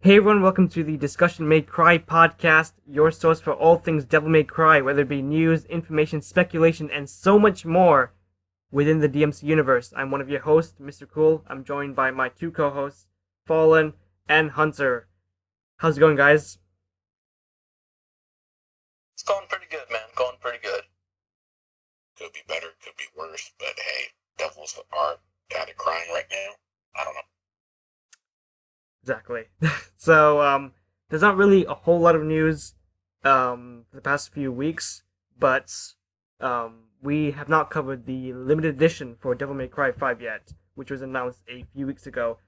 Hey everyone, welcome to the Discussion May Cry podcast, your source for all things Devil May Cry, whether it be news, information, speculation, and so much more within the DMC universe. I'm one of your hosts, Mr. Cool. I'm joined by my two co-hosts, Fallen and Hunter. How's it going, guys? It's going pretty good, man. Going pretty good. Could be better, could be worse, but hey, devils are kind of crying right now. I don't know. Exactly. So, there's not really a whole lot of news the past few weeks, but we have not covered the limited edition for Devil May Cry 5 yet, which was announced a few weeks ago.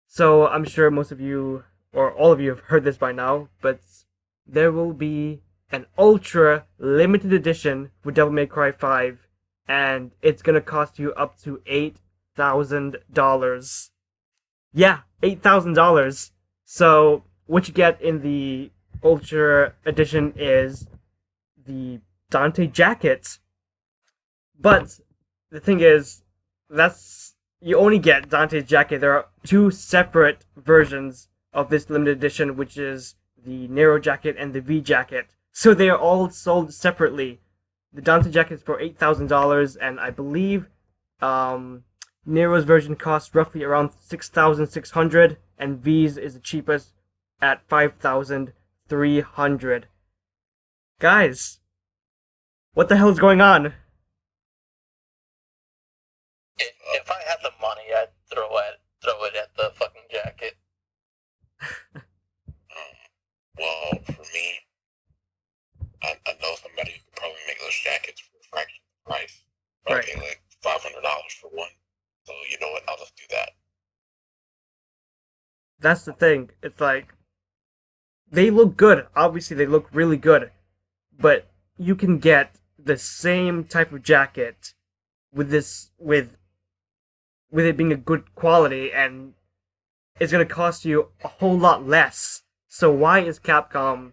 So I'm sure most of you, or all of you, have heard this by now, but there will be an ultra limited edition for Devil May Cry 5, and it's gonna cost you up to $8,000. Yeah, $8,000. So what you get in the Ultra Edition is the Dante jacket, but the thing is, that's you only get Dante's jacket. There are two separate versions of this limited edition, which is the Nero jacket and the V jacket. So they are all sold separately. The Dante jacket is for $8,000, and I believe Nero's version costs roughly around 6,600, and V's is the cheapest at 5,300. Guys, what the hell is going on? If I had the money, I'd throw it at the fucking jacket. Well, for me, I know somebody who could probably make those jackets for a fraction of the price. Probably pay like $500 for one. So you know what? I'll just do that. That's the thing. It's like they look good. Obviously, they look really good, but you can get the same type of jacket with it being a good quality, and it's gonna cost you a whole lot less. So why is Capcom,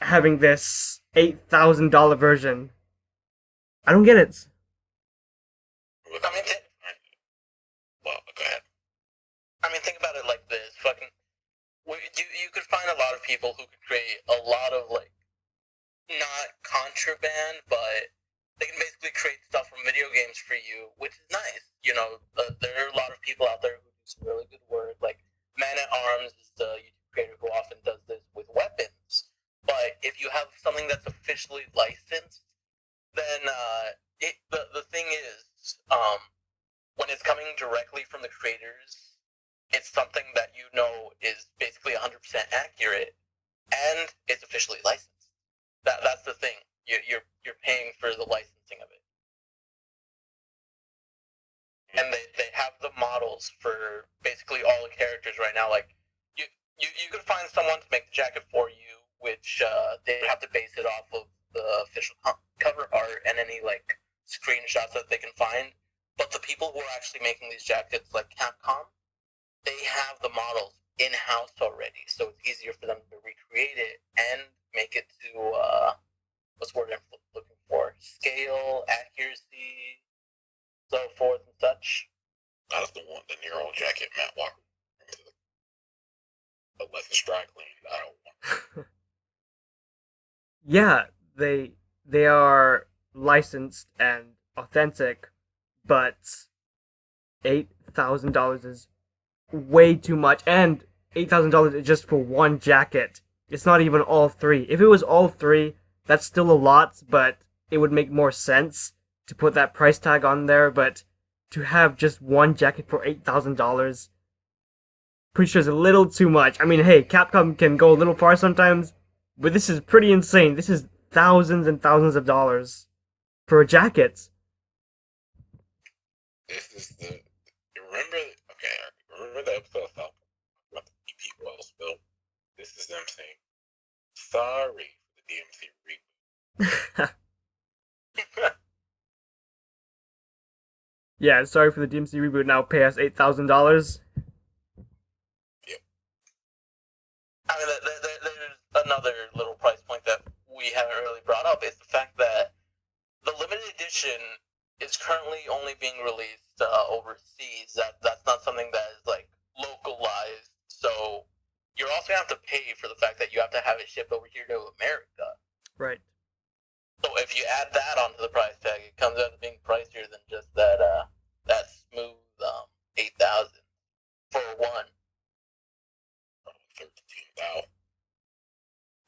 having this $8,000 version? I don't get it. I mean, well, go ahead. I mean, think about it like this. You could find a lot of people who could create a lot of, like, not contraband, but they can basically create stuff from video games for you, which is nice. There are a lot of people out there who do some really good work. Like, Man at Arms is the YouTube creator who often does this with weapons. But if you have something that's officially licensed, then the thing is, when it's coming directly from the creators, it's something that is basically 100% accurate, and it's officially licensed. That's the thing. You're paying for the licensing of it, and they have the models for basically all the characters right now. Like you could find someone to make the jacket for you, which they have to base it off of the official cover art and any like screenshots that they can find. But the people who are actually making these jackets, like Capcom, they have the models in-house already, so it's easier for them to recreate it and make it to what's the word I'm looking for? Scale, accuracy, so forth and such. I just don't want the Nero jacket Matt Walker unless it's dry cleaned. I don't want. Yeah, they are licensed and authentic, but $8,000 is way too much, and $8,000 is just for one jacket. It's not even all three. If it was all three, that's still a lot, but it would make more sense to put that price tag on there. But to have just one jacket for $8,000, pretty sure is a little too much. I mean, hey, Capcom can go a little far sometimes, but this is pretty insane. This is thousands and thousands of dollars for a jacket. This is the remember the episode of South about the EP oil spill? This is them saying sorry for the DMC reboot. Yeah, sorry for the DMC reboot. Now pay us $8,000. Yep. I mean, there's another little price point that we haven't really brought up. Is the fact that the limited edition is currently only being released overseas. That's not something that is like gonna have to pay for the fact that you have to have it shipped over here to America. Right. So if you add that onto the price tag, it comes out to being pricier than just that that smooth 8,000 for one. 13,000.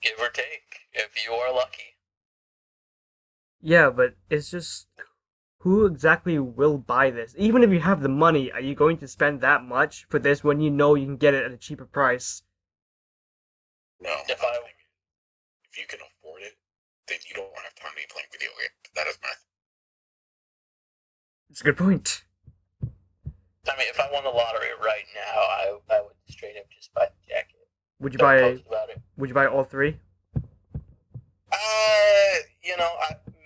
Give or take, if you are lucky. Yeah, but it's just who exactly will buy this? Even if you have the money, are you going to spend that much for this when you know you can get it at a cheaper price? No. If you can afford it, then you don't have time to be playing video games. That is my. It's a good point. I mean, if I won the lottery right now, I would straight up just buy the jacket. Would you Don't buy? post about it. Would you buy all three? You know,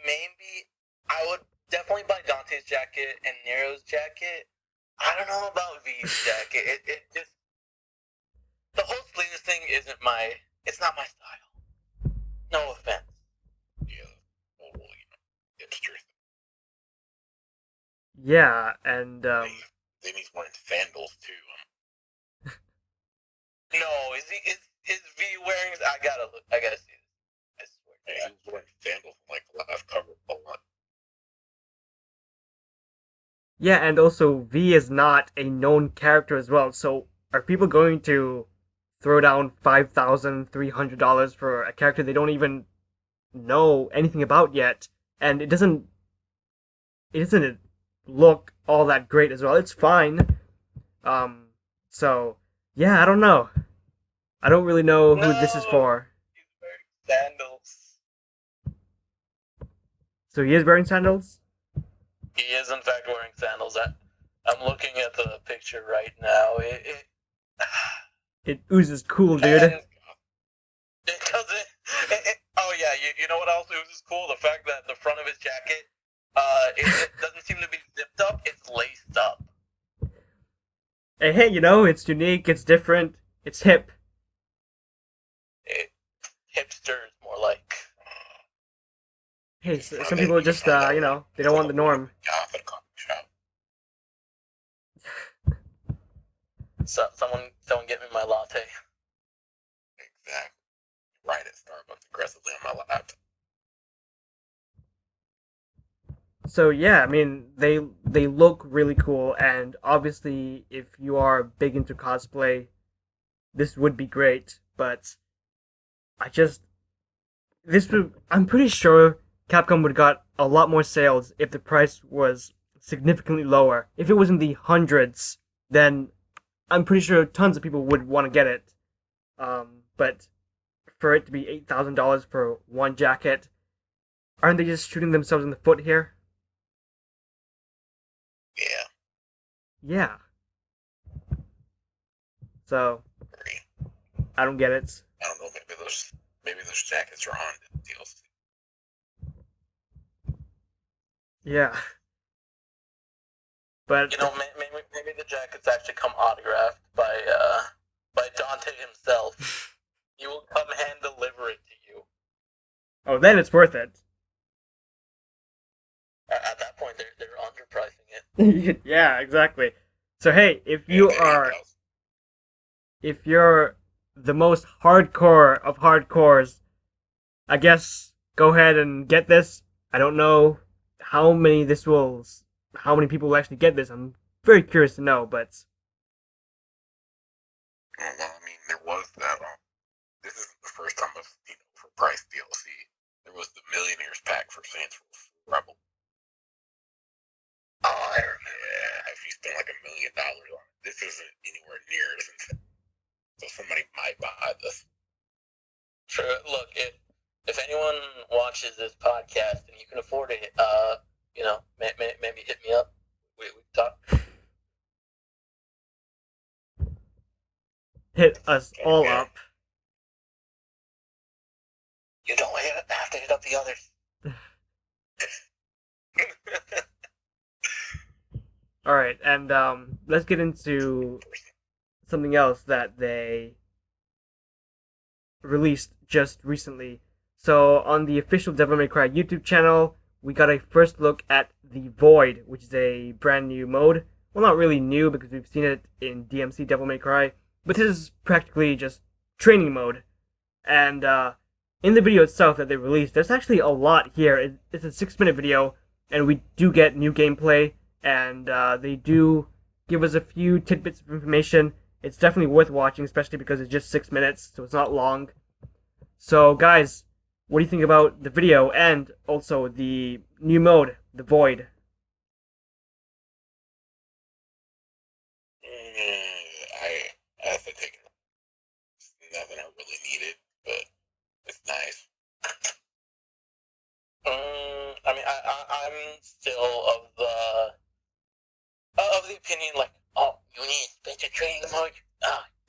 maybe I would definitely buy Dante's jacket and Nero's jacket. I don't know about V's jacket. It just the whole sleeves thing isn't it's not my style. No offense. Yeah. Well, hipsters. Yeah, and They need wearing sandals too. No, is V wearing? I gotta see this. I swear. Yeah, he was wearing sandals in, like, the last cover a lot. yeah, and also V is not a known character as well. So are people going to throw down $5,300 for a character they don't even know anything about yet? And it doesn't look all that great as well. It's fine. So yeah, I don't know. I don't really know who this is for. He's wearing sandals. So he is wearing sandals? He is in fact wearing sandals. I'm looking at the picture right now. It oozes cool, dude. And it doesn't. Oh yeah, you know what else oozes cool? The fact that the front of his jacket, it doesn't seem to be zipped up. It's laced up. Hey, you know, it's unique, it's different, it's hip. Hipster is more like. Hey, some people just, you know, they don't want the norm. Yeah, for the coffee shop. So, someone get me my latte. Exactly. Right at Starbucks aggressively on my laptop. So yeah, I mean, they look really cool, and obviously, if you are big into cosplay, this would be great. But I'm pretty sure Capcom would have got a lot more sales if the price was significantly lower. If it was in the hundreds, then I'm pretty sure tons of people would want to get it. But for it to be $8,000 for one jacket, aren't they just shooting themselves in the foot here? Yeah. Yeah. So, Agree. I don't get it. I don't know, maybe those jackets are on the DLC. Yeah. But You know, maybe the jackets actually come autographed by Dante himself. He will come hand deliver it to you. oh, then it's worth it. At that point, they're underpricing it. Yeah, exactly. So hey, if you're the most hardcore of hardcores, I guess go ahead and get this. I don't know how many people will actually get this. I'm very curious to know, but Well, I mean, there was that. This isn't the first time I've seen it for price DLC. There was the Millionaires pack for Saints Row Rebel. Oh, I remember. Yeah, if you spend like $1 million on it, this isn't anywhere near as intense. So somebody might buy this. Sure. Look, if anyone watches this podcast and you can afford it, you know, maybe hit me up. We talk. hit us all up. You don't have to hit up the others. All right, and let's get into something else that they released just recently. So on the official Devil May Cry YouTube channel, we got a first look at the Void, which is a brand new mode. Well, not really new because we've seen it in DMC Devil May Cry, but this is practically just training mode. And in the video itself that they released, there's actually a lot here. It's a 6-minute video, and we do get new gameplay, and they do give us a few tidbits of information. It's definitely worth watching, especially because it's just 6 minutes, so it's not long. So, guys, what do you think about the video and also the new mode, the Void? I have to take it. It's nothing I really needed, but it's nice. I mean, I'm still of the opinion, like, oh, you need better training mode.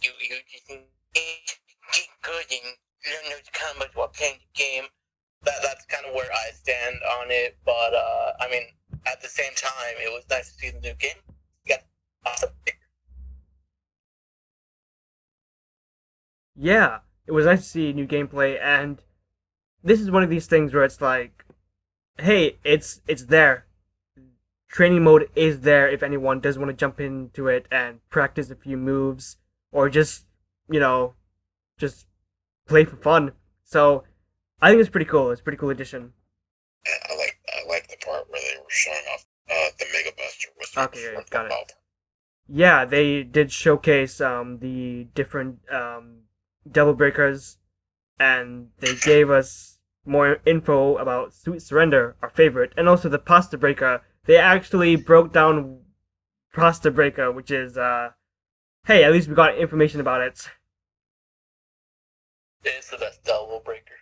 You just need to get good and learn those combos while playing the game. That's kind of where I stand on it. But I mean, at the same time, it was nice to see the new game. You got awesome. Yeah, it was nice to see new gameplay, and this is one of these things where it's like, hey, it's there. Training mode is there if anyone does want to jump into it and practice a few moves, or just, just play for fun. So I think it's pretty cool. It's a pretty cool addition. I like the part where they were showing off the Mega Buster with Okay, got it. Yeah, they did showcase the different Devil Breakers, and they gave us more info about Sweet Surrender, our favorite, and also the Pasta Breaker. They actually broke down Pasta Breaker, which is, hey, at least we got information about it. It's the best Devil Breaker.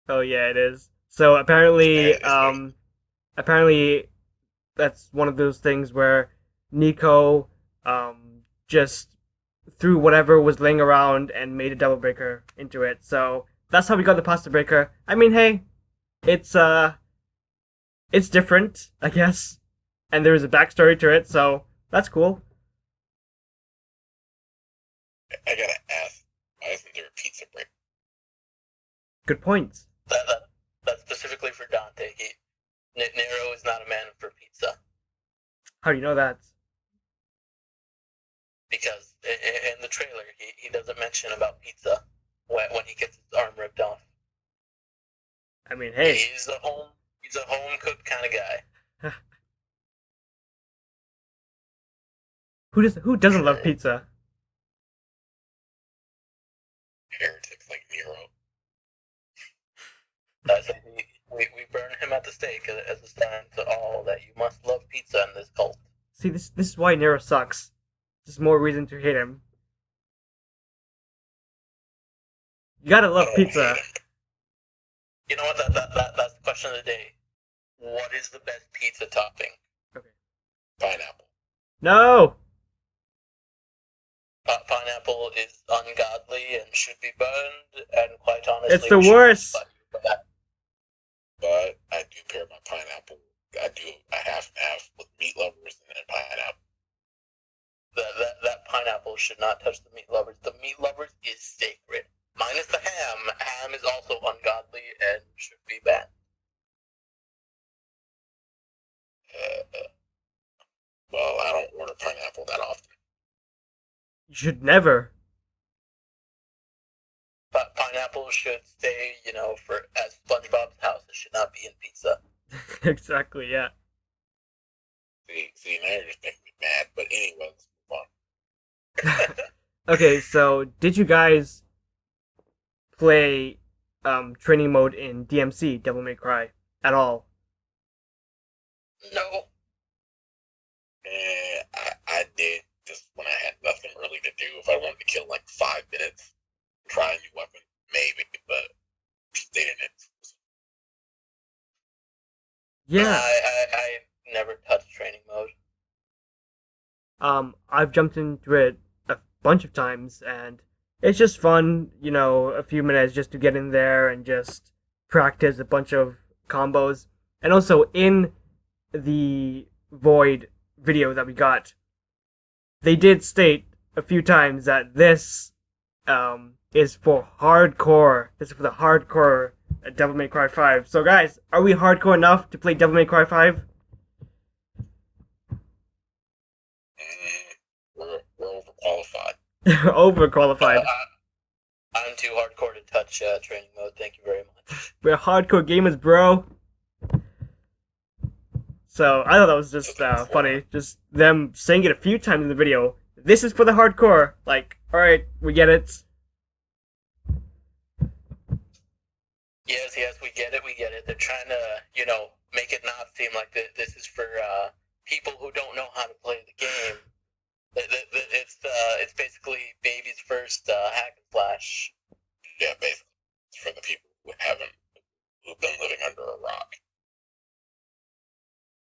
Oh yeah, it is. So apparently, apparently that's one of those things where Nico, just threw whatever was laying around and made a Devil Breaker into it. So that's how we got the Pasta Breaker. I mean, hey, it's different, I guess, and there's a backstory to it, so that's cool. I gotta ask, why isn't there a pizza break? Good points. That's specifically for Dante. Nero is not a man for pizza. How do you know that? Because in the trailer, he doesn't mention about pizza when he gets his arm ripped off. I mean, hey. He's a home cooked kind of guy. Who doesn't love pizza? Heretics like Nero. So we burn him at the stake as a sign to all that you must love pizza in this cult. See, this is why Nero sucks. Just more reason to hate him. You gotta love pizza. You know what? That's the question of the day. What is the best pizza topping? Okay. Pineapple. No! Pineapple is ungodly and should be burned, and quite honestly, It's the worst! But I do pair my pineapple. I do a half and half with meat lovers and then pineapple. That pineapple should not touch the meat lovers. The meat lovers is sacred. Minus the ham. Ham is also ungodly and should be banned. Well, I don't order pineapple that often. You should never. But pineapple should stay, for at SpongeBob's house. It should not be in pizza. Exactly, yeah. See, now you're just making me mad. But anyway, let's move on. Okay, so did you guys play training mode in DMC, Devil May Cry, at all? No. I did just when I had nothing really to do. If I wanted to kill like 5 minutes, try a new weapon, maybe, but they didn't. Yeah. I never touched training mode. I've jumped into it a bunch of times, and it's just fun, a few minutes just to get in there and just practice a bunch of combos. And also, in the Void video that we got, they did state a few times that this is for hardcore. This is for the hardcore Devil May Cry 5. So guys, are we hardcore enough to play Devil May Cry 5? We're overqualified. Overqualified. I'm too hardcore to touch training mode. Thank you very much. We're hardcore gamers, bro. So I thought that was just funny. Just them saying it a few times in the video. This is for the hardcore. Like, alright, we get it. Yes, we get it. They're trying to, make it not seem like this is for people who don't know how to play the game. It's basically baby's first hack and slash. Yeah, basically, it's for the people who've been living under a rock.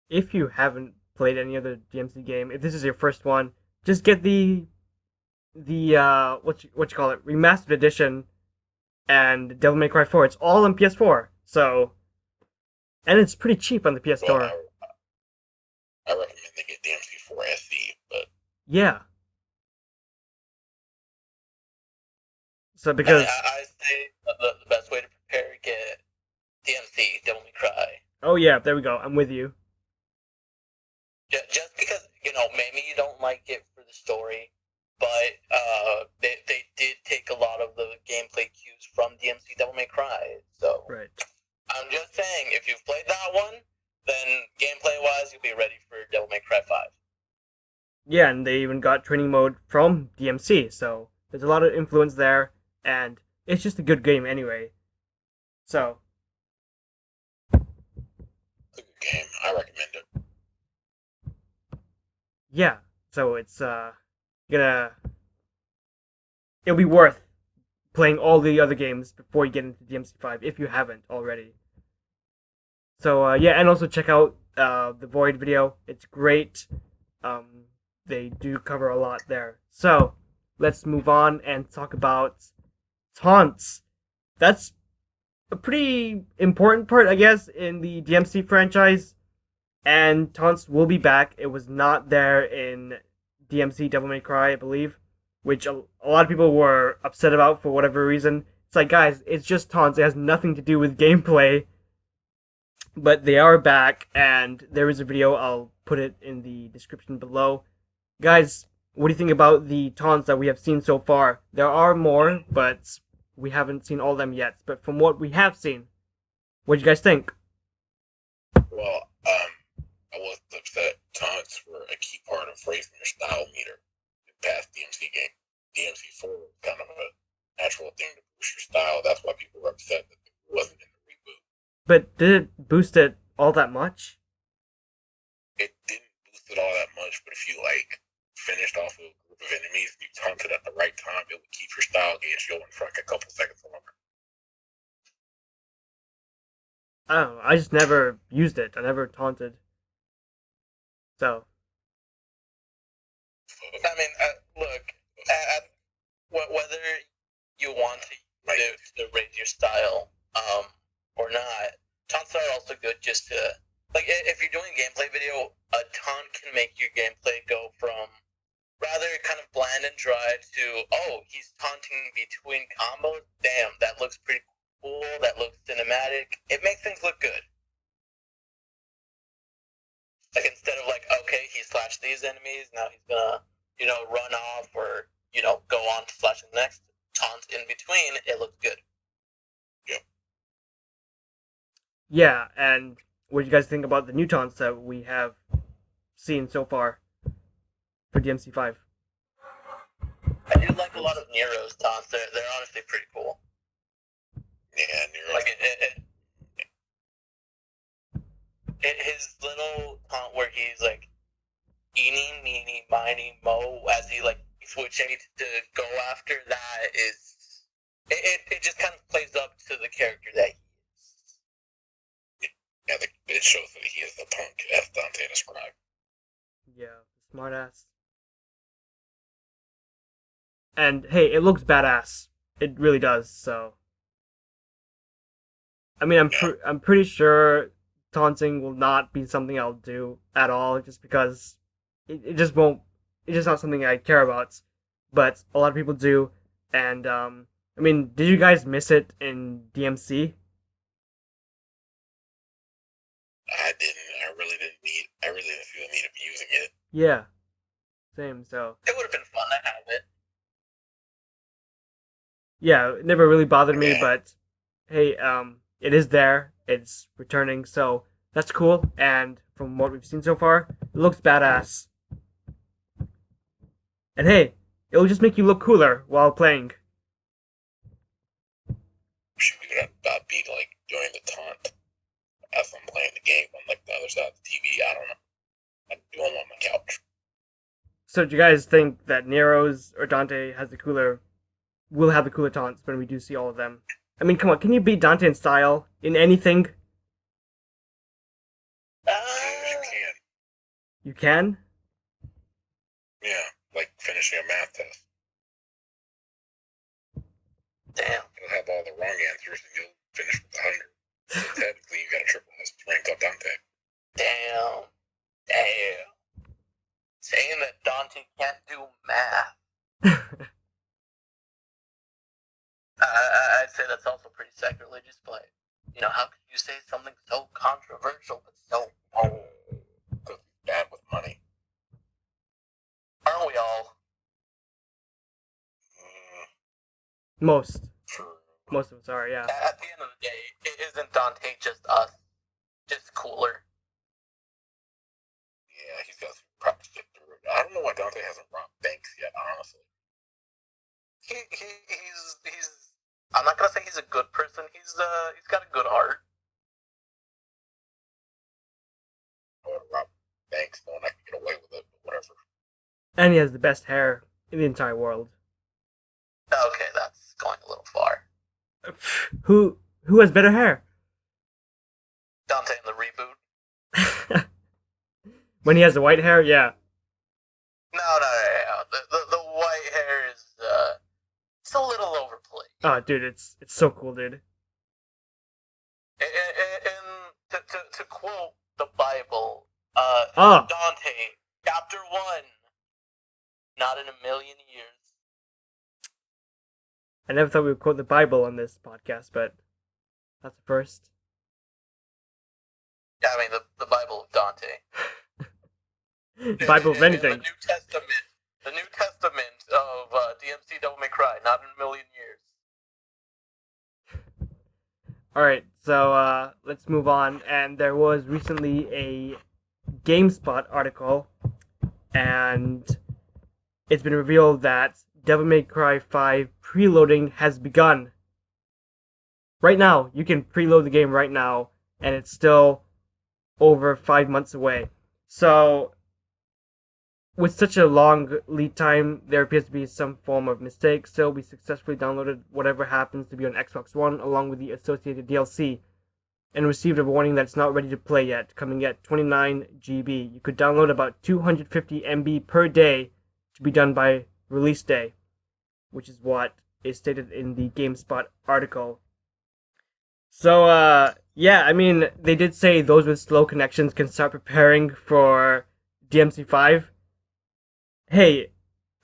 If you haven't played any other DMC game, if this is your first one, just get the what you call it, remastered edition and Devil May Cry 4. It's all on PS4. So, and it's pretty cheap on the PS Store. Well, I recommend they get DMC 4 SE, but yeah. So because I say the best way to prepare, get DMC Devil May Cry. Oh yeah, there we go. I'm with you. Just because maybe you don't like it for the story, but they did take a lot of the gameplay cues from DMC Devil May Cry. So right. I'm just saying, if you've played that one, then gameplay-wise, you'll be ready for Devil May Cry 5. Yeah, and they even got training mode from DMC, so there's a lot of influence there, and it's just a good game anyway. So it's a good game. I recommend it. Yeah, so it's it'll be worth playing all the other games before you get into DMC 5 if you haven't already. So yeah, and also check out the Void video. It's great. They do cover a lot there. So let's move on and talk about Taunts. That's a pretty important part, I guess, in the DMC franchise. And Taunts will be back. It was not there in DMC Devil May Cry, I believe, which a lot of people were upset about for whatever reason. It's like, guys, it's just Taunts. It has nothing to do with gameplay. But they are back, and there is a video. I'll put it in the description below. Guys, what do you think about the Taunts that we have seen so far? There are more, but we haven't seen all of them yet. But from what we have seen, what do you guys think? Well, I was upset. Taunts were a key part of raising your style meter in past DMC game. DMC 4 was kind of a natural thing to boost your style. That's why people were upset that it wasn't in the reboot. But did it boost it all that much? It didn't boost it all that much, but if you finished off a group of enemies and you taunted at the right time, it would keep your style gauge going for a couple seconds longer. I don't know. I just never used it. I never taunted. So. I mean, look, whether you want to raise your style or not, taunts are also good just to, if you're doing a gameplay video, a taunt can make your gameplay go from rather kind of bland and dry to, oh, he's taunting between combos? Damn, that looks pretty cool, that looks cinematic. It makes things look good. Instead of okay, he slashed these enemies, now he's gonna, run off or, go on to slash the next taunt in between, it looks good. Yep. Yeah, and what do you guys think about the new taunts that we have seen so far for DMC 5? I do like a lot of Nero's taunts. They're honestly pretty cool. Yeah, Nero. His little taunt where he's eeny, meeny, miny, mo, as he switching to go after that is it just kind of plays up to the character that he is. Yeah, it shows that he is the punk, as Dante described. Yeah, smartass. And hey, it looks badass. It really does. So, I mean, I'm pretty sure taunting will not be something I'll do at all, just because it just won't. It's just not something I care about. But a lot of people do, and I mean, did you guys miss it in DMC? I didn't. I really didn't feel the need of using it. Yeah, same. So it would have been fun to have it. Yeah, it never really bothered me, Yeah. but hey, it is there. It's returning, so that's cool. And from what we've seen so far, it looks badass. And hey, it'll just make you look cooler while playing. Should we be like doing the taunt as I'm playing the game on like the other side of the TV? I don't know. I'm doing on my couch. So do you guys think that Nero's or Dante has the cooler will have the cooler taunts when we do see all of them? I mean, come on, can you beat Dante in style in anything? Yeah, you can. You can? Yeah, like finishing a math test. Damn. You'll have all the wrong answers and you'll finish with 100. So technically, you got a triple S to rank up Dante. Damn. Saying that Dante can't do math. I'd say that's also pretty sacrilegious, but you know, how could you say something so controversial but so bold? Because he's bad with money. Aren't we all? Most. True. Most of us are, yeah. At the end of the day, isn't Dante just us? Just cooler? Yeah, he's got some props to get through it. I don't know why Dante hasn't robbed banks yet, honestly. He's I'm not gonna say he's a good person. He's got a good heart. I would rob banks knowing I can get away with it, but whatever. And he has the best hair in the entire world. Okay, that's going a little far. Who has better hair? Dante in the reboot. When he has the white hair, yeah. No. The white hair is it's a little overplayed. Oh, dude, it's so cool, dude. And to quote the Bible, Oh, Dante, chapter 1, not in a million years. I never thought we would quote the Bible on this podcast, but that's the first. Yeah, I mean the Bible of Dante. Bible of anything. The New Testament of DMC Devil May Cry, not in a million years. Alright, so let's move on. And there was recently a GameSpot article, and it's been revealed that Devil May Cry 5 preloading has begun. Right now, you can preload the game right now, and it's still over 5 months away. So, with such a long lead time, there appears to be some form of mistake. Still, we successfully downloaded whatever happens to be on Xbox One, along with the associated DLC, and received a warning that it's not ready to play yet, coming at 29 GB. You could download about 250 MB per day to be done by release day, which is what is stated in the GameSpot article. So, yeah, I mean, they did say those with slow connections can start preparing for DMC 5. Hey,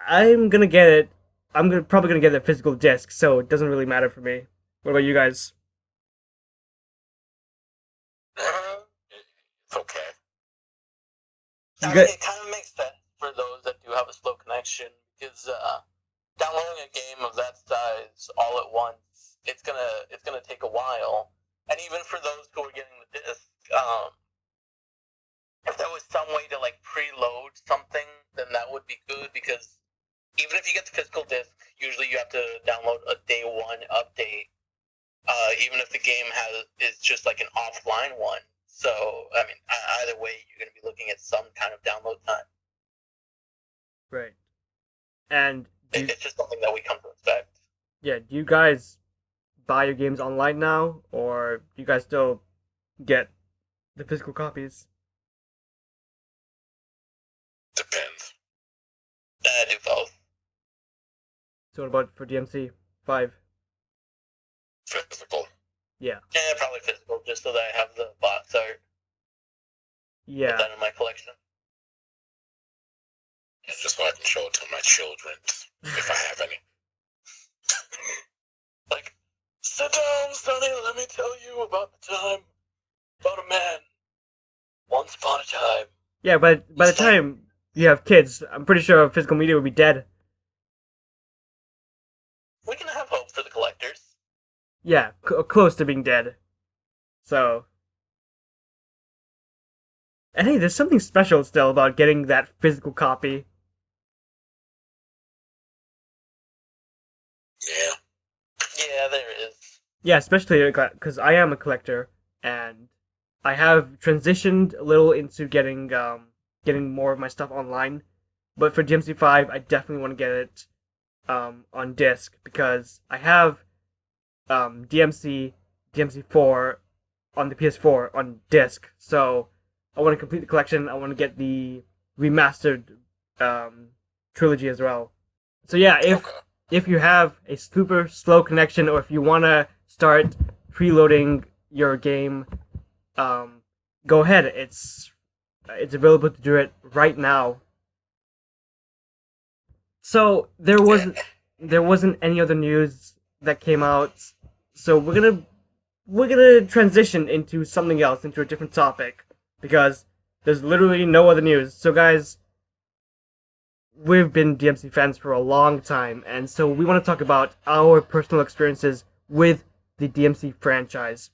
I'm gonna get it. Probably gonna get a physical disc, so it doesn't really matter for me. What about you guys? It's okay. You I got- mean, it kind of makes sense for those that do have a slow connection, because downloading a game of that size all at once, it's gonna take a while. And even for those who are getting the disc, if there was some way to like preload something, then that would be good, because even if you get the physical disc, usually you have to download a day one update. Even if the game is just like an offline one. So I mean, either way, you're going to be looking at some kind of download time. Right. And It's just something that we come to expect. yeah, do you guys buy your games online now, or do you guys still get the physical copies? Depends. I do both. So what about for DMC 5? Physical. Yeah. Yeah, probably physical, just so that I have the box art. Put Yeah. that in my collection. Just so I can show it to my children, if I have any. Like, sit down, Sonny, let me tell you about the time about a man. Once upon a time. Yeah, but by the time you have kids, I'm pretty sure physical media would be dead. We can have hope for the Yeah, close to being dead. So, and hey, there's something special still about getting that physical copy. Yeah. Yeah, there is. Yeah, especially because I am a collector, and I have transitioned a little into getting more of my stuff online. But for DMC5, I definitely want to get it on disc because I have DMC4 on the PS4 on disc. So I want to complete the collection. I want to get the remastered um, trilogy as well. So yeah, Okay. if you have a super slow connection, or if you want to start preloading your game, um, go ahead. It's available to do it right now. So there wasn't any other news that came out. So we're gonna transition into something else, into a different topic, because there's literally no other news. So guys, we've been DMC fans for a long time, and so we want to talk about our personal experiences with the DMC franchise.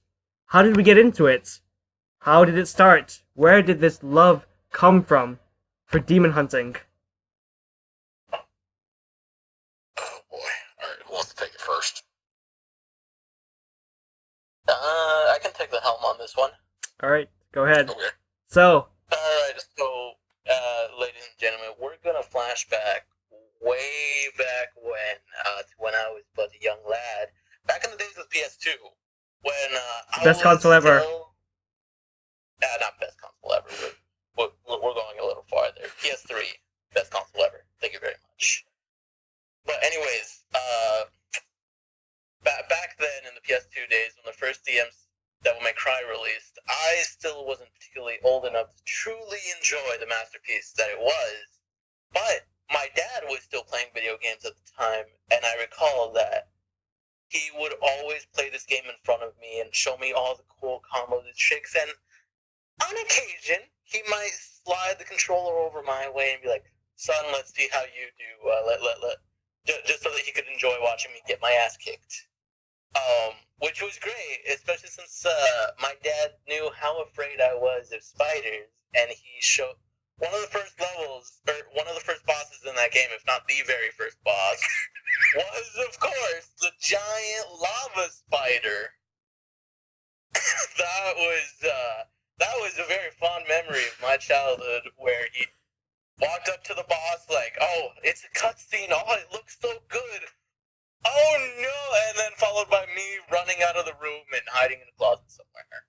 How did we get into it? How did it start? Where did this love come from for demon hunting? Oh boy. All right. Who wants to take it first? I can take the helm on this one. All right, go ahead. Okay. So, Alright, so, ladies and gentlemen, we're gonna flash back way back to when I was but a young lad, back in the days of PS2, when I best was console ever. still, not best console ever. We're going a little farther. PS3, best console ever. Thank you very much. But anyways, back then in the PS2 days, when the first DMC Devil May Cry released, I still wasn't particularly old enough to truly enjoy the masterpiece that it was. But my dad was still playing video games at the time, and I recall that he would always play this game in front of me and show me all the cool combos and tricks. And on occasion, he might slide the controller over my way and be like, "Son, let's see how you do." Just so that he could enjoy watching me get my ass kicked. Which was great, especially since my dad knew how afraid I was of spiders, and he showed one of the first levels, or one of the first bosses in that game, if not the very first boss, was of course the giant lava spider. That was a very fond memory of my childhood, where he walked up to the boss like, "Oh, it's a cutscene. Oh, it looks so good. Oh no!" And then followed by me running out of the room and hiding in a closet somewhere.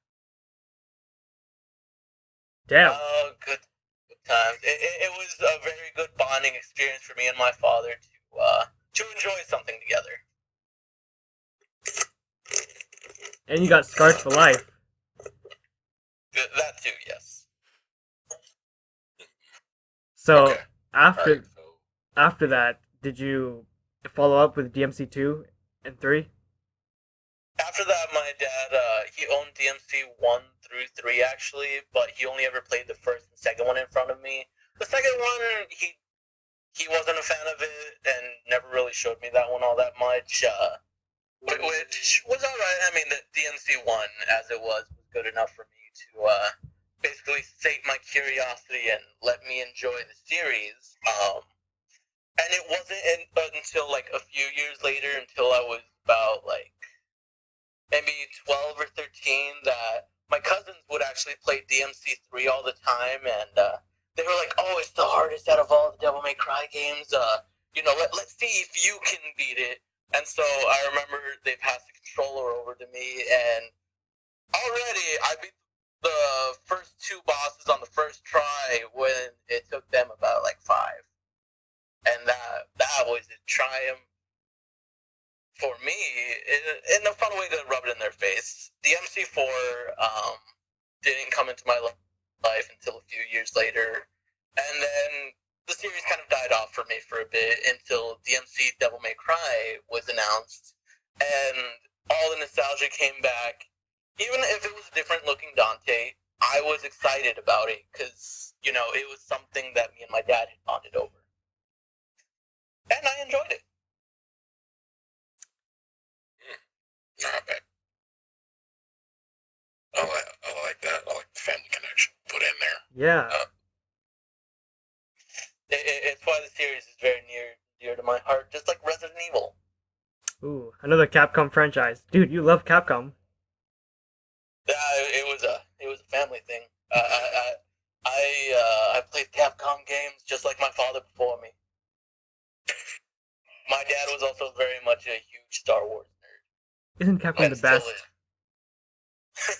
Damn. Oh, good times. It was a very good bonding experience for me and my father to enjoy something together. And you got scars for life. That too, yes. So Okay. after Alright, so after that, did you follow up with DMC2 and 3? After that, my dad, he owned DMC 1 through 3 actually, but he only ever played the first and second one in front of me. The second one, he wasn't a fan of it and never really showed me that one all that much, which was alright. I mean, the DMC 1, as it was good enough for me to basically sate my curiosity and let me enjoy the series. And it wasn't until like a few years later, until I was about like maybe 12 or 13, that my cousins would actually play DMC3 all the time, and they were like, "Oh, it's the hardest out of all the Devil May Cry games. Let's see if you can beat it." And so I remember they passed the controller over to me, and already I beat the first two bosses on the first try when it took them about like 5. And that was a triumph for me, in a fun way to rub it in their face. The MC4 didn't come into my life until a few years later, and then the series kind of died off for me for a bit until DMC Devil May Cry was announced, and all the nostalgia came back. Even if it was a different looking Dante, I was excited about it because, it was something that me and my dad had bonded over. And I enjoyed it. not bad. Yeah. It's why the series is very near dear to my heart, just like Resident Evil. Ooh, another Capcom franchise. Dude, you love Capcom. It was a family thing. I played Capcom games just like my father before me. My dad was also very much a huge Star Wars nerd. Isn't Capcom And the still best? is.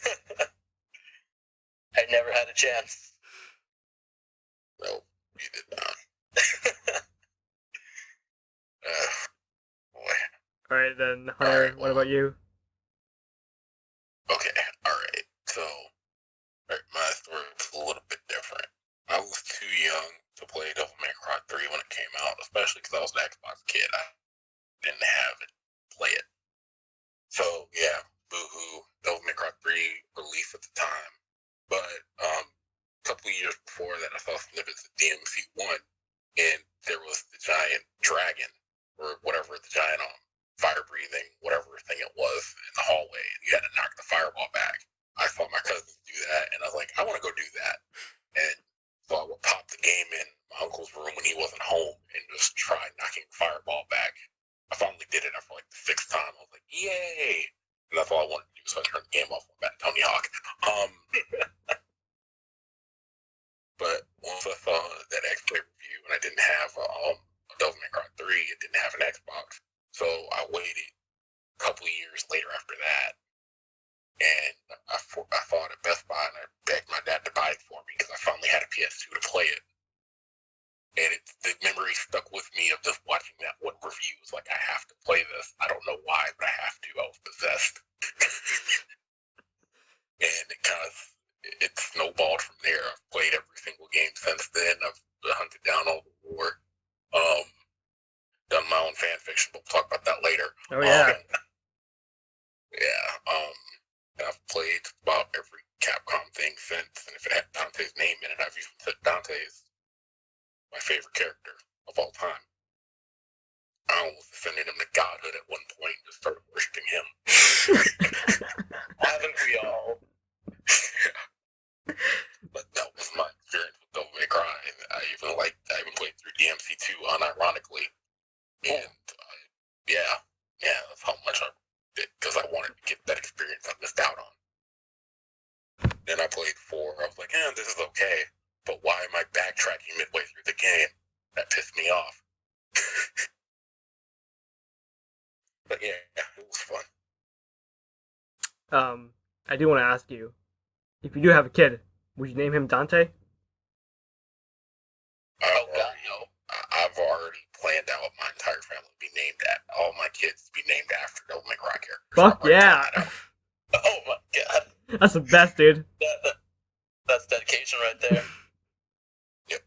I never had a chance. No, you did not. Boy. Alright then, Hunter, Alright, what well. about you? Okay, alright. So, my story is a little bit different. I was too young to play Devil May Cry 3 when it came out, especially because I was an Xbox kid. I didn't have it, play it. So, yeah, boo-hoo, Devil May Cry 3 released at the time. But, a couple of years before that, I saw snippets of DMC 1, and there was the giant dragon, or whatever, the giant fire-breathing, whatever thing it was, in the hallway, and you had to knock the fireball back. I saw my cousins do that, and I was like, I want to go do that. And so I would pop the game in my uncle's room when he wasn't home and just try knocking the fireball back. I finally did it after like the 6th time. I was like, yay! And that's all I wanted to do, so I turned the game off and went back to Tony Hawk. But once I saw that X-Play review and I didn't have a Devil May Cry 3, it didn't have an Xbox. So I waited a couple of years later after that, and I fought at Best Buy and I begged my dad to buy it for me because I finally had a PS2 to play it. And the memory stuck with me of just watching that one review. It's like, I have to play this. I don't know why, but I have to. I was possessed. And it snowballed from there. I've played every single game since then. I've hunted down all the lore. Done my own fan fiction, but we'll talk about that later. Oh yeah. And I've played about every Capcom thing since, and if it had Dante's name in it, I've even said Dante is my favorite character of all time. I almost ascended him to godhood at one point and just started worshiping him. Haven't we all? But that was my experience with Devil May Cry. I even played through DMC 2 unironically. And yeah, that's how much I did, because I wanted to get that experience I missed out on. Then I played 4. I was like, this is okay. But why am I backtracking midway through the game? That pissed me off. But yeah, it was fun. I do want to ask you, if you do have a kid, would you name him Dante? I've already planned out my entire family to be named all my kids to be named after Devil May Cry characters. Fuck yeah! Oh my god. That's the best, dude. That's dedication right there. Yep.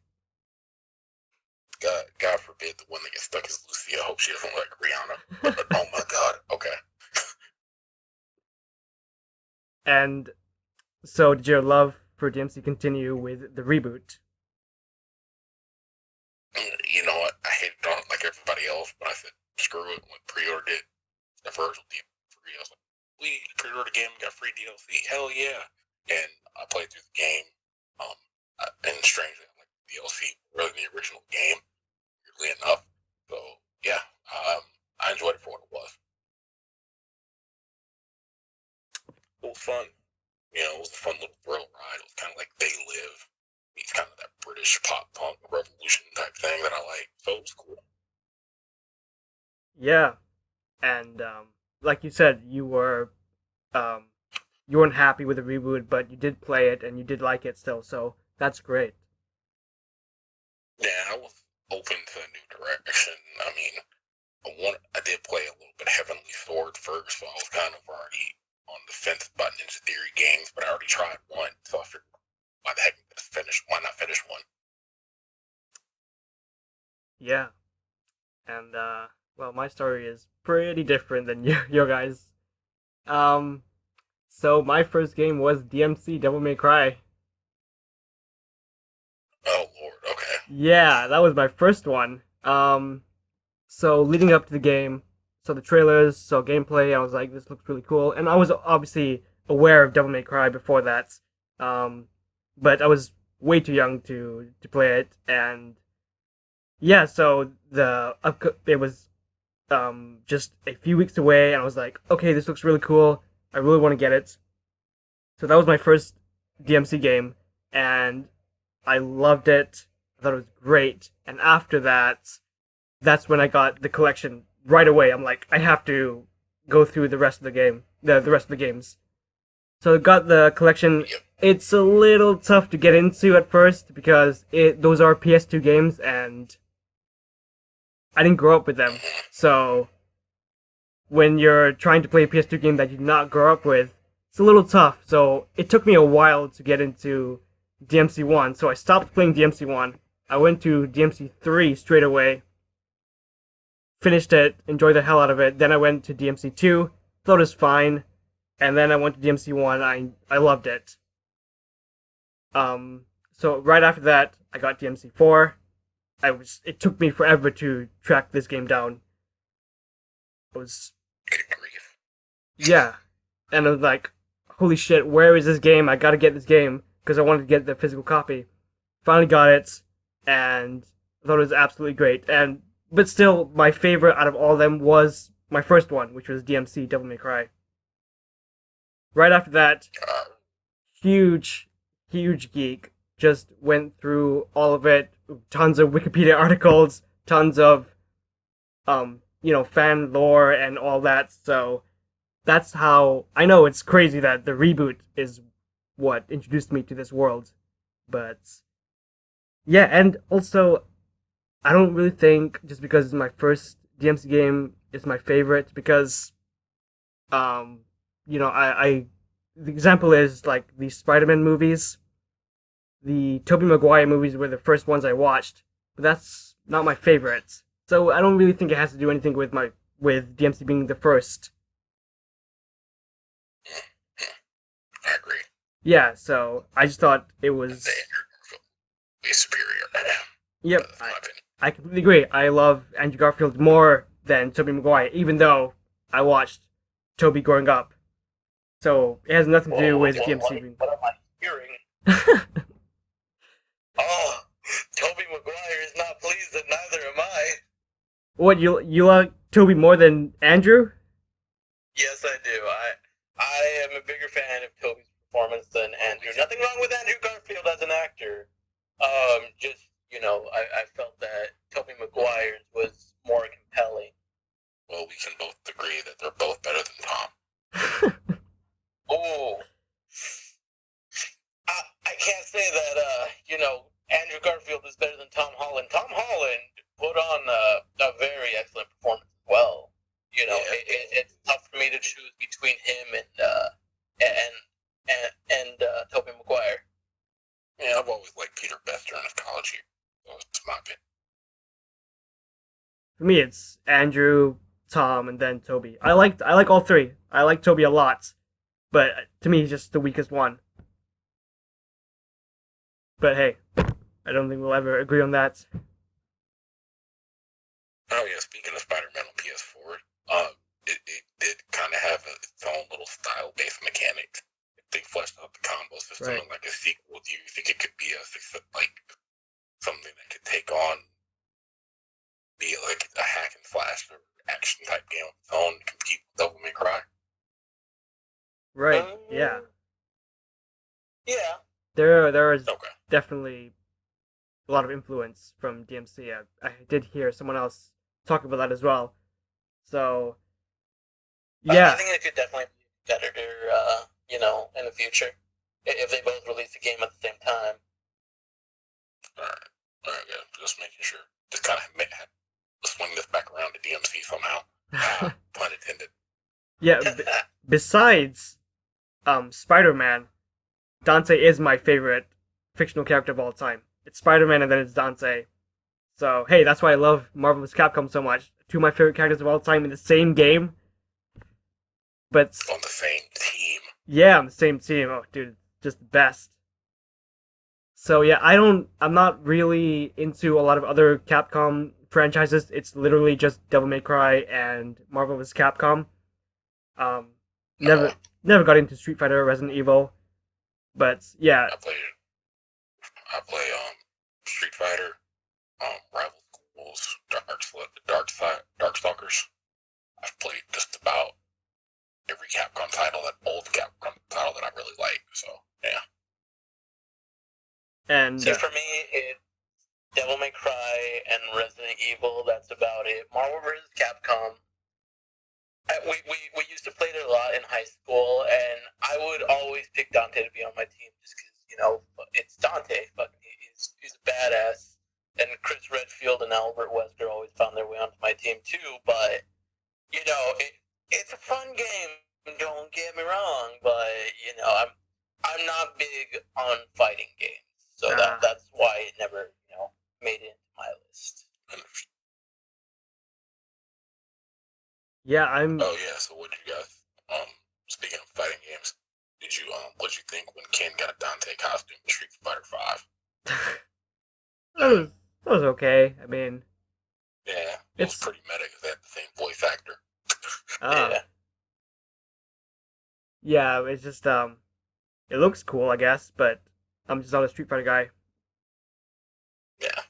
God forbid the one that gets stuck is Lucy. I hope she doesn't like Rihanna. But, oh my god, okay. And so, did your love for DMC continue with the reboot? You know what? I hated on it like everybody else, but I said, screw it, and pre-ordered it. The Virgil D free. I was like, we pre-ordered a game, got free DLC. Hell yeah. And I played through the game. And strangely, I like DLC rather than the original game, weirdly enough. So, yeah, I enjoyed it for what it was. It was fun. You know, it was a fun little thrill ride. It was kind of like They Live. It's kind of that British pop punk revolution type thing that I like. So it was cool. Yeah, and like you said, you weren't happy with the reboot, but you did play it and you did like it still. So that's great. Yeah, I was open to a new direction. I mean, I did play a little bit of Heavenly Sword first, so I was kind of already on the fence about Ninja Theory games, but I already tried one, so I figured, why the heck why not finish one? Yeah, and well, my story is pretty different than your guys. So my first game was DMC Devil May Cry. Oh lord, okay. Yeah, that was my first one. So leading up to the game, so the trailers, so gameplay, I was like, this looks really cool, and I was obviously aware of Devil May Cry before that. But I was way too young to play it, and yeah, so it was just a few weeks away, and I was like, okay, this looks really cool. I really want to get it. So that was my first DMC game, and I loved it. I thought it was great. And after that, that's when I got the collection right away. I'm like, I have to go through the rest of the game, the rest of the games. So I got the collection. It's a little tough to get into at first because those are PS2 games, and I didn't grow up with them. So when you're trying to play a PS2 game that you did not grow up with, it's a little tough. So it took me a while to get into DMC 1. So I stopped playing DMC 1. I went to DMC 3 straight away. Finished it, enjoyed the hell out of it. Then I went to DMC 2, thought it was fine. And then I went to DMC 1. I loved it. So right after that, I got DMC 4. It took me forever to track this game down. It was... Yeah. And I was like, holy shit, where is this game? I gotta get this game, because I wanted to get the physical copy. Finally got it, and I thought it was absolutely great. But still, my favorite out of all of them was my first one, which was DMC Devil May Cry. Right after that, huge geek. Just went through all of it. Tons of Wikipedia articles, tons of, fan lore and all that. So that's how I know it's crazy that the reboot is what introduced me to this world. But yeah, and also I don't really think just because it's my first DMC game is my favorite because I the example is like the Spider-Man movies. The Tobey Maguire movies were the first ones I watched, but that's not my favorites. So I don't really think it has to do anything with DMC being the first. I agree. Yeah, so I just thought it was way superior. Yep, I completely agree. I love Andrew Garfield more than Tobey Maguire, even though I watched Tobey growing up. So it has nothing to do with DMC. What am I hearing? Oh, Tobey Maguire is not pleased, and neither am I. What, you like Tobey more than Andrew? Yes, I do. I am a bigger fan of Tobey's performance than Andrew. Nothing wrong with Andrew Garfield as an actor. I felt that Tobey Maguire's was more compelling. Well, we can both agree that they're both better than Tom. Oh. I can't say that, Andrew Garfield is better than Tom Holland. Tom Holland put on a very excellent performance as well. It's tough for me to choose between him and Tobey Maguire. Yeah, I've always liked Peter best during his college year. That's my opinion. For me, it's Andrew, Tom, and then Tobey. I like all three. I like Tobey a lot, but to me, he's just the weakest one. But hey, I don't think we'll ever agree on that. Oh yeah, speaking of Spider-Man on PS4, it did kind of have its own little style-based mechanics. If they fleshed out the combo system Right. and like a sequel, do you think it could be something that could take on, be like a hack and slash or action type game of its own, compete with Devil May Cry? Right? Yeah. Yeah. There is Okay. definitely a lot of influence from DMC. I did hear someone else talk about that as well. So yeah, I think it could definitely be a competitor, in the future. If they both release the game at the same time. Alright, yeah, just making sure. Just kind of swing this back around to DMC somehow. Pun intended. yeah. Besides Spider-Man, Dante is my favorite fictional character of all time. It's Spider-Man and then it's Dante. So hey, that's why I love Marvel vs. Capcom so much. Two of my favorite characters of all time in the same game. But On the same team. yeah, on the same team. Oh, dude, just the best. So yeah, I'm not really into a lot of other Capcom franchises. It's literally just Devil May Cry and Marvel vs. Capcom. Never got into Street Fighter or Resident Evil. But yeah, I play Street Fighter, Rival Schools, Darkstalkers. I've played just about every Capcom title, that old Capcom title that I really like. So yeah. And See, for me, it's Devil May Cry and Resident Evil. That's about it. Marvel vs. Capcom. We used to play it a lot in high school, and I would always pick Dante to be on my team just because, it's Dante. Fucking, he's a badass. And Chris Redfield and Albert Wesker always found their way onto my team too. But it's a fun game. Don't get me wrong, but I'm not big on fighting games, so that's why it never made it into my list. yeah, I'm. Oh yeah. So what you guys? Speaking of fighting games, did you what'd you think when Ken got a Dante costume in Street Fighter V? That was okay. I mean, Yeah, it was pretty meta because they had the same voice actor. Yeah. Yeah, it's just it looks cool, I guess, but I'm just not a Street Fighter guy. Yeah,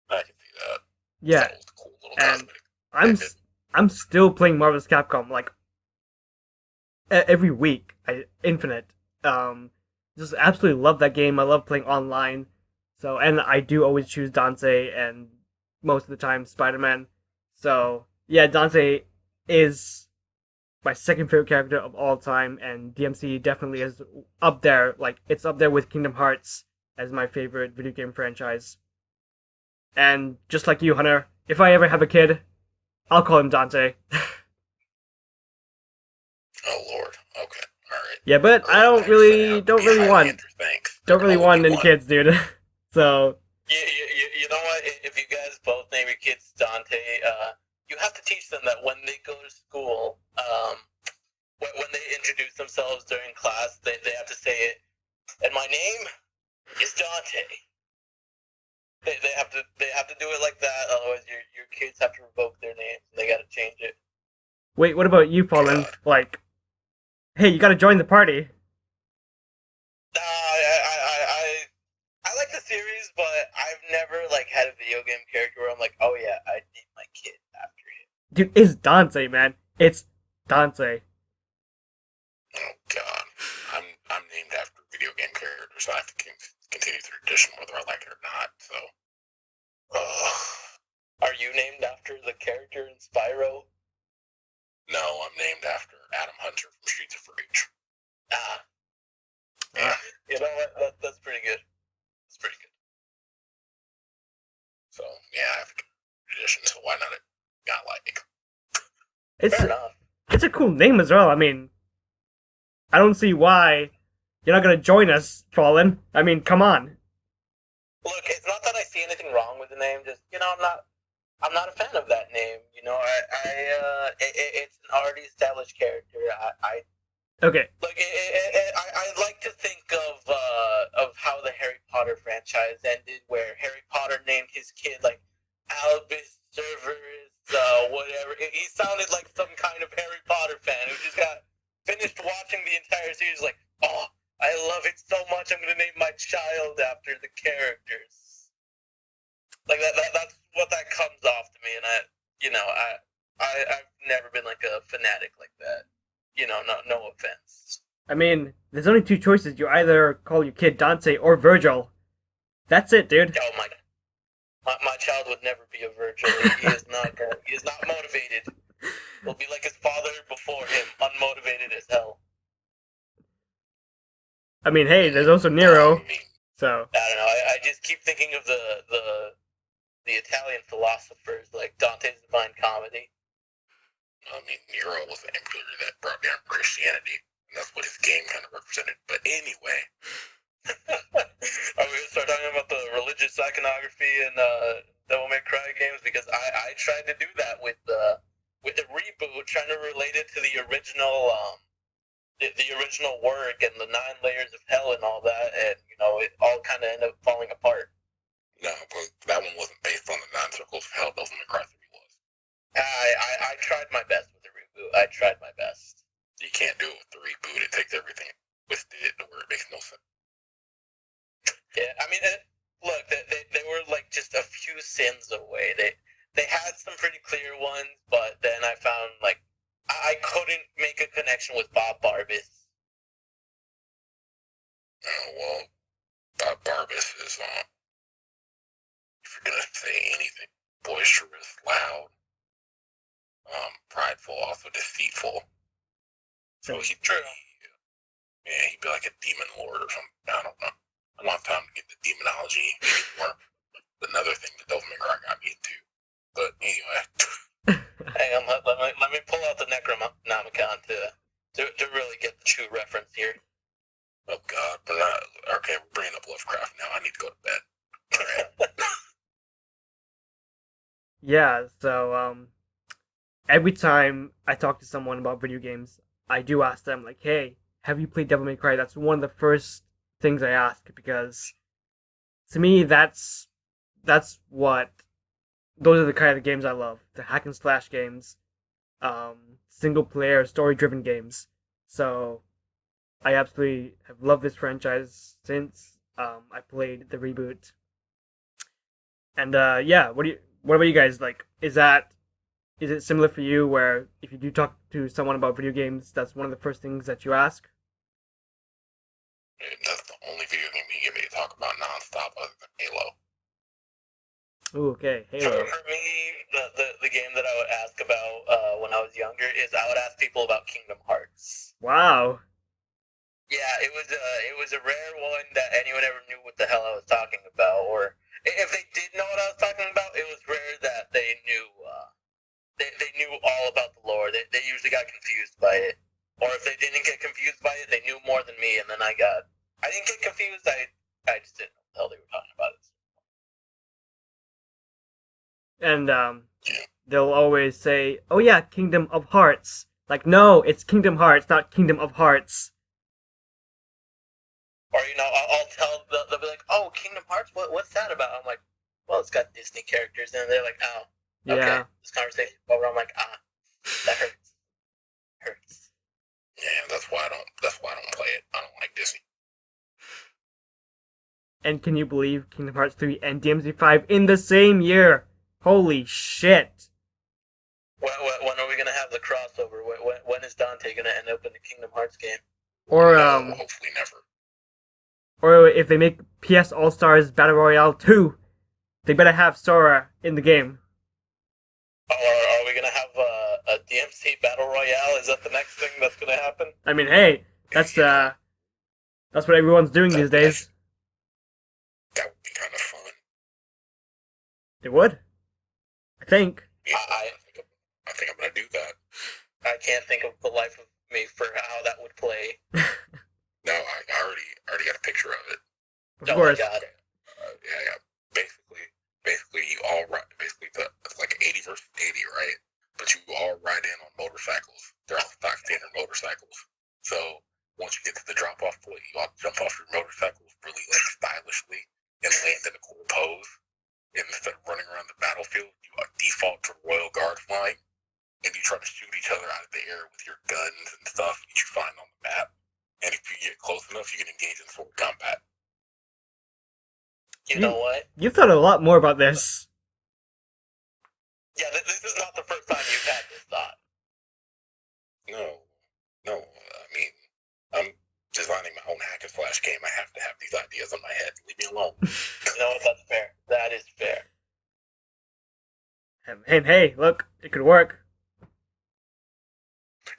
I can see that. Yeah, That was a cool little and cosmetic. I'm still playing Marvel's Capcom like every week. Infinite. Just absolutely love that game. I love playing online. So, and I do always choose Dante and most of the time Spider-Man. So, yeah, Dante is my second favorite character of all time, and DMC definitely is up there. Like, it's up there with Kingdom Hearts as my favorite video game franchise. And just like you, Hunter, if I ever have a kid, I'll call him Dante. Oh Lord. Okay. All right. Yeah, but I don't really want any kids, dude. So you know what? If you guys both name your kids Dante, you have to teach them that when they go to school, when they introduce themselves during class, they have to say it. And my name is Dante. They have to do it like that. Otherwise, your kids have to revoke their names. And they got to change it. wait, what about you, Fallen? Like, hey, you gotta join the party. I like the series, but I've never had a video game character where I'm like, oh yeah, I named my kid after him. Dude, it's Dante, man. It's Dante. Oh God, I'm named after video game characters, so I have to continue the tradition whether I like it or not. So, are you named after the character in Spyro? No, I'm named after Adam Hunter from Streets of Rage. Yeah. You know what? That's pretty good. It's pretty good. So yeah, I have a tradition. So why not? Got like. Fair enough. It's a cool name as well. I mean, I don't see why you're not gonna join us, Fallen. I mean, come on. Look, it's not that I see anything wrong with the name. Just I'm not a fan of that name. It's an already established character. Okay. Like I like to think of how the Harry Potter franchise ended, where Harry Potter named his kid like Albus Severus, whatever. He sounded like some kind of Harry Potter fan who just got finished watching the entire series. Like, oh, I love it so much. I'm gonna name my child after the characters. Like that's what that comes off to me, and I've never been like a fanatic like that. No offense. I mean, there's only two choices. You either call your kid Dante or Virgil. That's it, dude. Oh my child would never be a Virgil. He is not motivated. He'll be like his father before him, unmotivated as hell. I mean, hey, there's also Nero. So I don't know. I just keep thinking of the Italian philosophers like Dante's Divine Comedy. I mean, Nero was an emperor that brought down Christianity, and that's what his game kind of represented. But anyway, are we gonna start talking about the religious iconography in Devil May Cry games? Because I tried to do that with the reboot, trying to relate it to the original the original work and the 9 layers of hell and all that, and it all kind of ended up falling apart. No, but that one wasn't based on the 9 circles of hell. Devil May Cry 3 was. I tried my best with the reboot. I tried my best. You can't do it with the reboot. It takes everything, twisted it to where it makes no sense. Yeah, I mean, look, they were like just a few sins away. They had some pretty clear ones, but then I found like I couldn't make a connection with Bob Barbas. Oh, well, Bob Barbas is, if you're gonna say anything, boisterous, loud, prideful, also deceitful. So he'd be like a demon lord or something. I don't know. I don't have time to get the demonology anymore. Another thing that Devil May Cry got me into. But anyway. Hang on, let me pull out the Necronomicon to really get the true reference here. Oh God, we're bringing up Lovecraft now. I need to go to bed. Alright. Yeah, so every time I talk to someone about video games, I do ask them like, "Hey, have you played Devil May Cry?" That's one of the first things I ask because to me that's what those are the kind of games I love. The hack and slash games, single player, story driven games. So I absolutely have loved this franchise since I played the reboot. And yeah, what about you guys like? Is it similar for you where if you do talk to someone about video games, that's one of the first things that you ask? And that's the only video game you get me to talk about nonstop other than Halo. Ooh, okay, Halo. For me, the game that I would ask about when I was younger is I would ask people about Kingdom Hearts. Wow. Yeah, it was a rare one that anyone ever knew what the hell I was talking about, or if they did know what I was talking about, it was rare that they knew they knew all about the lore. They usually got confused by it, or if they didn't get confused by it, they knew more than me, and then I didn't get confused. I just didn't know what the hell they were talking about. And they'll always say, "Oh yeah, Kingdom of Hearts." Like, no, it's Kingdom Hearts, not Kingdom of Hearts. Or I'll tell they'll be like, "Oh, Kingdom Hearts, what's that about?" I'm like, "Well, it's got Disney characters," and they're like, "Oh, okay." Yeah. This conversation over. I'm like, that hurts. Yeah, that's why I don't play it. I don't like Disney. And can you believe Kingdom Hearts 3 and DMC 5 in the same year? Holy shit. When are we gonna have the crossover? When is Dante gonna end up in the Kingdom Hearts game? Or No, hopefully never. or if they make PS All Stars Battle Royale 2, they better have Sora in the game. Oh, are we gonna have a DMC Battle Royale? Is that the next thing that's gonna happen? I mean, hey, that's what everyone's doing these days. That would be kind of fun. It would. I think. Yeah, I think I'm gonna do that. I can't think of the life of me for how that would play. No, I already got a picture of it. Of course. My God. Yeah. Basically, you all ride. Basically, it's like 80 versus 80, right? But you all ride in on motorcycles. They're all stock standard motorcycles. So once you get to the drop-off point, you all jump off your motorcycles really like stylishly and land in a cool pose. And instead of running around the battlefield, you default to Royal Guard flying, and you try to shoot each other out of the air with your guns and stuff that you find on the map. And if you get close enough, you can engage in sword combat. You know what? You've thought a lot more about this. Yeah, this is not the first time you've had this thought. No. I mean, I'm designing my own hack and slash game. I have to have these ideas in my head. Leave me alone. You know what? That's fair. That is fair. Hey, look, it could work.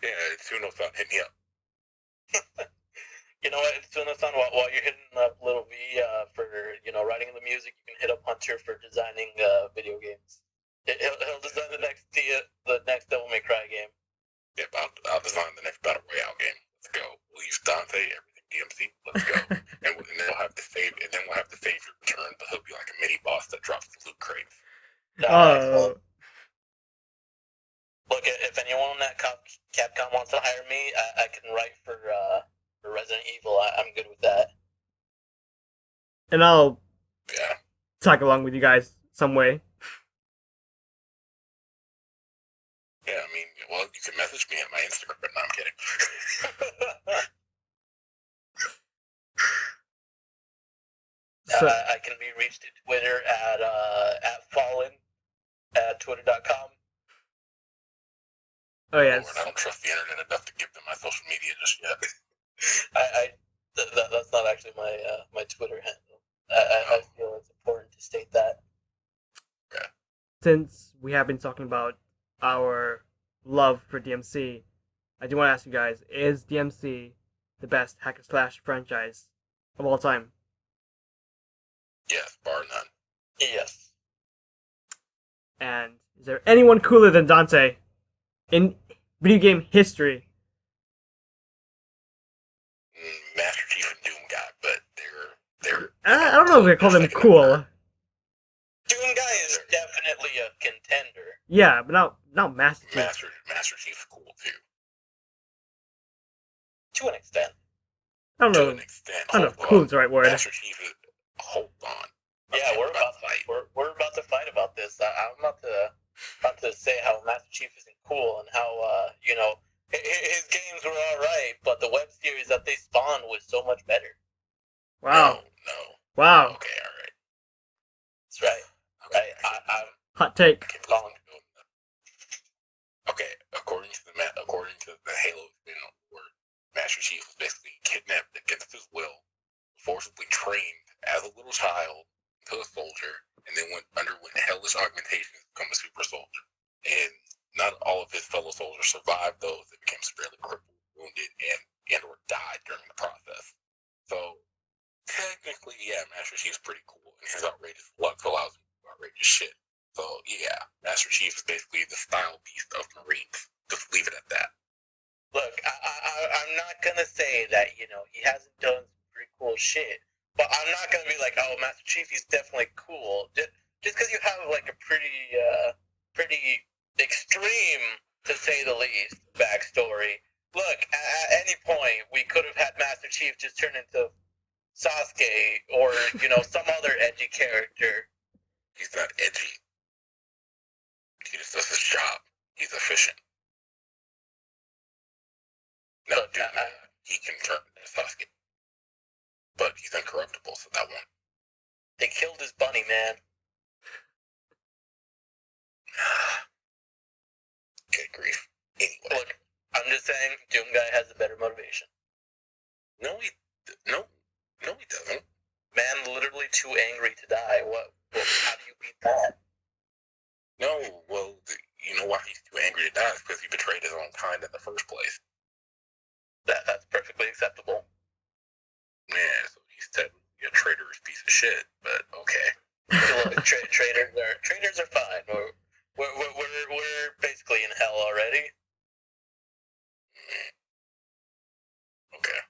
Yeah, Tsuno-san, hit me up. You know what? Tsuno-san, while you're hitting up Little V for writing the music, you can hit up Hunter for designing video games. He'll design the next Devil May Cry game. Yep, I'll design the next Battle Royale game. Let's go. We'll use Dante, everything DMC. Let's go. and then we'll have the favorite return, but he'll be like a mini boss that drops the loot crate. Oh. Look, if anyone at Capcom wants to hire me, I can write for Resident Evil. I'm good with that. And I'll Yeah. tag along with you guys some way. Yeah, I mean, well, you can message me at my Instagram, but no, I'm kidding. So, I can be reached at Twitter at fallen at twitter.com. oh yes, Lord, I don't trust the internet enough to give them my social media just yet. That's not actually my Twitter handle. I feel it's important to state that. since we have been talking about our love for DMC, I do want to ask you guys: is DMC the best hack and slash franchise of all time? Yes, bar none. Yes. And is there anyone cooler than Dante in video game history? Master Chief and Doom Guy, but they're. I don't know if I call them cool. Doom Guy is definitely a contender. Yeah, but not Master Chief. Master Chief's cool too. To an extent. I don't know. To an extent. I don't know if cool is the right word. Master Chief is. Hold on. Yeah, we're about to fight about this. I'm about to say how Master Chief isn't cool and how his games were all right, but the web series that they spawned was so much better. Wow. No. Wow. Okay, all right. That's right. Okay, I'm Hot take. Okay, according to the Halo spin-off, where Master Chief was basically kidnapped against his will, forcibly trained as a little child to a soldier, and then underwent hellish augmentation to become a super soldier. And not all of his fellow soldiers survived those that became severely crippled, wounded, and or died during the process. So technically, yeah, Master Chief's pretty cool, and his outrageous luck allows him to do outrageous shit. So yeah, Master Chief is basically the style beast of Marines. Just leave it at that. Look, I'm not gonna say that he hasn't done some pretty cool shit, but I'm not gonna be like, oh, Master Chief, he's definitely cool. Just because you have like a pretty extreme, to say the least, backstory. Look, at any point we could have had Master Chief just turn into Sasuke or some other edgy character. He's not edgy. He just does his job. He's efficient. No, dude, he can turn into Sasuke. But he's incorruptible, so that won't. They killed his bunny, man. Good grief. Anyway. Look, I'm just saying, Doom Guy has a better motivation. No, he doesn't. Man, literally too angry to die. How do you beat that? No, well, you know why he's too angry to die? It's because he betrayed his own kind in the first place. That's perfectly acceptable. Yeah, so he's technically a traitorous piece of shit, but okay. Look, traitors are fine. We're basically in hell already. Okay.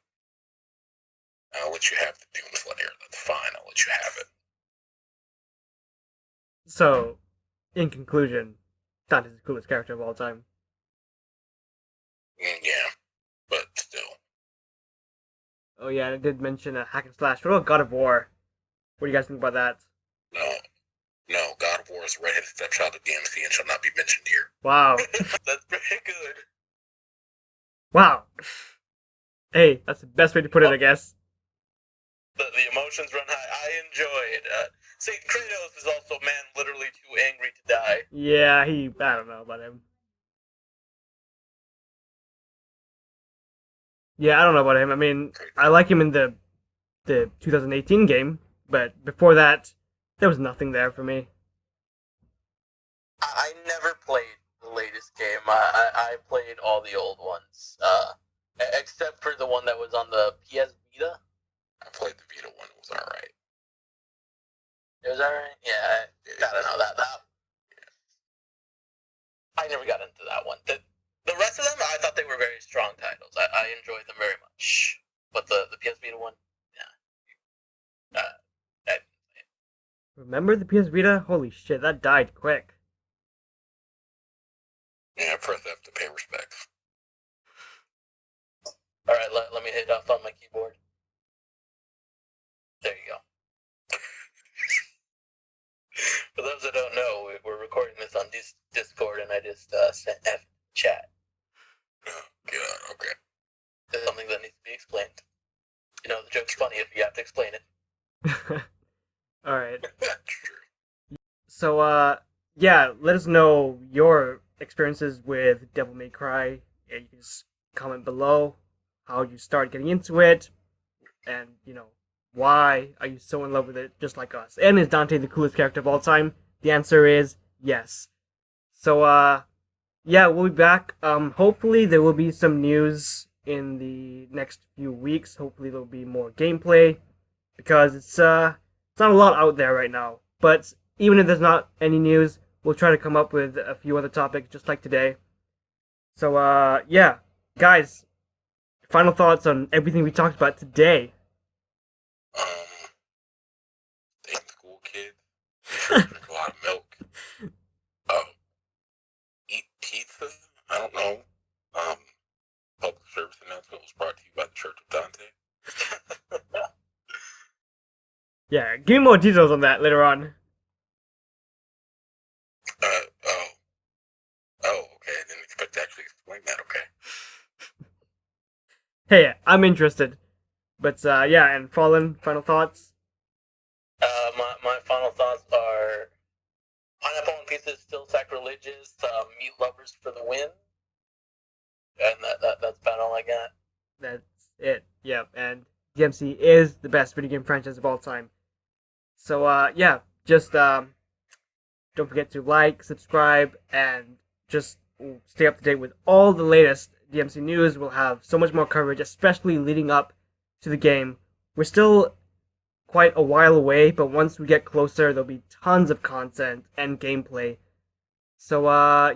I'll let you have the Doom Slayer. That's fine. I'll let you have it. So, in conclusion, Dante's the coolest character of all time. Yeah, but still. Oh yeah, and I did mention a hack and slash. What about God of War? What do you guys think about that? No, God of War is a redheaded stepchild of DMC and shall not be mentioned here. Wow. That's pretty good. Wow. Hey, that's the best way to put it, I guess. The emotions run high. I enjoy it. See, Kratos is also man literally too angry to die. Yeah, I don't know about him. Yeah, I don't know about him. I mean, I like him in the 2018 game, but before that, there was nothing there for me. I never played the latest game. I played all the old ones, except for the one that was on the PS Vita. I played the Vita one. It was alright. It was alright? Yeah, I don't know. That I never got into that one. The rest of them, I thought they were very strong titles. I enjoyed them very much. But the PS Vita one, yeah. Remember the PS Vita? Holy shit, that died quick. Yeah, press F to pay respects. Alright, let me hit off on my keyboard. There you go. For those that don't know, we're recording this on Discord, and I just sent F in chat. Oh, God, okay. There's something that needs to be explained. The joke's funny if you have to explain it. All right. True. So, yeah, let us know your experiences with Devil May Cry. Yeah, you can just comment below how you started getting into it, and why are you so in love with it, just like us? And is Dante the coolest character of all time? The answer is yes. So, yeah, we'll be back. Hopefully there will be some news in the next few weeks. Hopefully there'll be more gameplay because it's not a lot out there right now. But even if there's not any news, we'll try to come up with a few other topics just like today. So yeah, guys, final thoughts on everything we talked about today. Stay in school, kids. Drink a lot of milk. Eat pizza. I don't know. Public service announcement was brought to you by the Church of Dante. Yeah, give me more details on that later on. Okay. I didn't expect to actually explain that. Okay. Hey, I'm interested. But yeah, and Fallen, final thoughts. My final thoughts are pineapple on pizza is still sacrilegious. Meat lovers for the win. And that's about all I got. That's it. Yeah, and DMC is the best video game franchise of all time. So yeah, just don't forget to like, subscribe, and just stay up to date with all the latest DMC news. We'll have so much more coverage, especially leading up to the game. We're still quite a while away, but once we get closer, there'll be tons of content and gameplay. So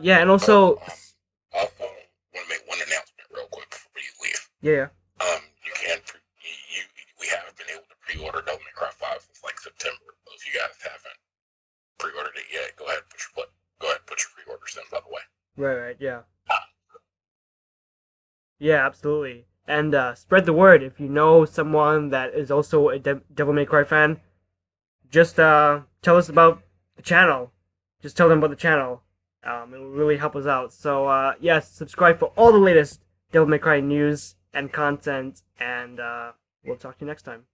yeah, and also I also want to make one announcement real quick before you leave. yeah. You can we haven't been able to pre-order Devil May Cry 5 since like September. So if you guys haven't pre-ordered it yet, go ahead and put your pre-orders in. By the way. Right, yeah. Yeah, absolutely. And spread the word. If you know someone that is also a Devil May Cry fan, just tell us about the channel. Just tell them about the channel. It will really help us out. So, yes, subscribe for all the latest Devil May Cry news and content, and we'll talk to you next time.